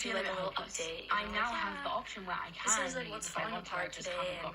do like a little update. I now have the option where I can this is like what's falling apart today, and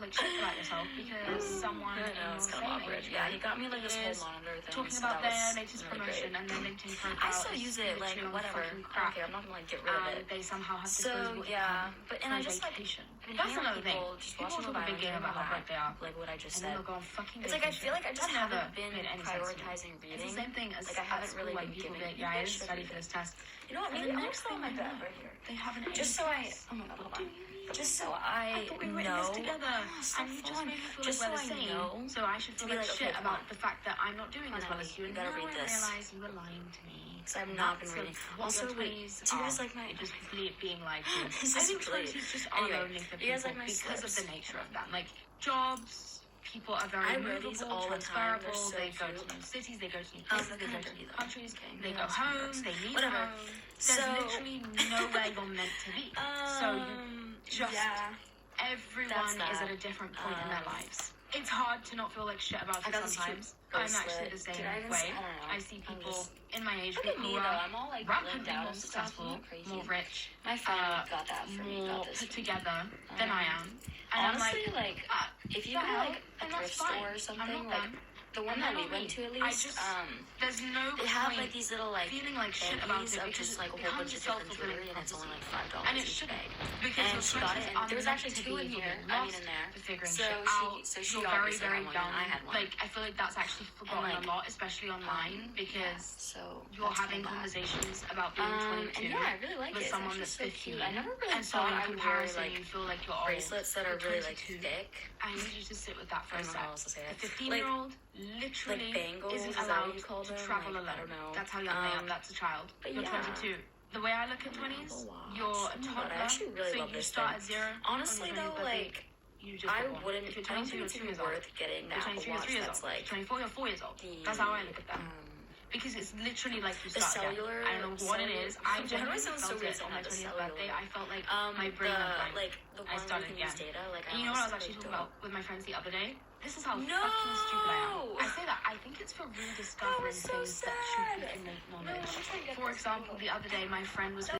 like shit about yourself because someone I know, it's kind of awkward. age Yeah, he group got me like this whole is monitor thing. talking so about that their was latest really promotion great. and their LinkedIn profile. I still is use it, like, literally whatever. fucking I crap. don't care, I'm not gonna like get rid of it. They somehow have So, disposable yeah, income but, for and I just like, vacation. been That's hearing another thing. people just People watching talk Love a big Island game about how that, great they are. like what I just And then said. they'll go on fucking It's like I feel like I just That never haven't been made any sense to me. prioritizing It's reading. the same thing as Like I haven't really when been people giving. get, I didn't study for this test. You know what? And Maybe the I'll next throw thing my you bed know, right here. They have an Just so I. test. Oh my god, hold Do on. you? Just so I thought we were in this together. Stop And you just falling. made me feel Just like we're so the I same. know. So I should To feel be like like, shit okay, come about on. the fact that I'm not doing Come as on, well as Emily, you. you And gotta now read I this. realize you were lying to me. Because I've not been That's reading. what Also, your wait, 20s do you guys are. like my? You're just being lied to. This I is think really- 20s just are Anyway, lonely for do you guys people like my because of slips? the nature of that. Like jobs. People are very I wear these movable, all the time. They're transferable. so they go cute. to new cities, they go to new they're places, they go kinda to dirty new though. countries, Okay, they maybe go that's my home, gross. they leave Whatever. home. There's So- literally nowhere you're meant to be. So you just yeah. everyone That's is at that. a different point in their lives. It's hard to not feel like shit about I it got this sometimes. cute I'm bracelet. actually the same Did I even way. say- I don't know. I see I'm people just- in my age Look group at me who though. are I'm all like rapidly linked out more and stuff. successful, I'm not crazy. more rich, My friend got that for me. more Got this. put together than I am. And Honestly, I'm like, if you the go to hell? like a And thrift that's fine. store or I'm something, not like them. the one And that they're we not went me. to at I least, just- There's no they have point like these little like feeling like shit about baggies it of because just like a it whole bunch becomes of a different self-fulfilling jewelry, and it's only like prophecy. $5 And it each shouldn't. bag. Because And your she got 20s it, are and there was meant actually to two be in for here. being I mean, lost, in there. for figuring So shit she- out. so she You're obviously very, had one, very and I young. had one. Like, I feel like that's actually forgotten like, a lot, especially online, because So you're that's my having bag. conversations about being And 22 yeah, I really like with it. It's someone actually that's so 15. cute. I never really And so thought in I would wear comparison, like you feel like you're old. bracelets that are You're really like 22. thick. I need you to sit with that for I a don't know sec. how else to say A that. 15-year-old literally like bangles, isn't is that what allowed you call to them? travel Like, I alone. don't know. That's how young they are. That's a child. but You're yeah. 22. The way I look at 20s, Oh, wow. you're a Oh my God, I toddler, actually really so love you this start thing. at 0. Honestly on your though, 20th birthday, like you just I get one. wouldn't. If you're I don't 22, think you're it's 2 even years old. worth getting You're that 22, watch. you're 3 years That's old. like 24, you're 4 years old. That's how I look at them. Because it's literally like you the start again. cellular. I don't know what it is. I Why do I genuinely sound so felt weird it on saying my that? The 20th cellular. birthday. I felt like my brain the, went blank. like the I one started you can use again. data. Like And you know what I was honestly actually talking don't. about with my friends the other day? This is how No! fucking stupid I am. I say that. I think it's for rediscovering That was so things that should be sad. innate No, knowledge. I'm trying to get For this example, the other day my friend was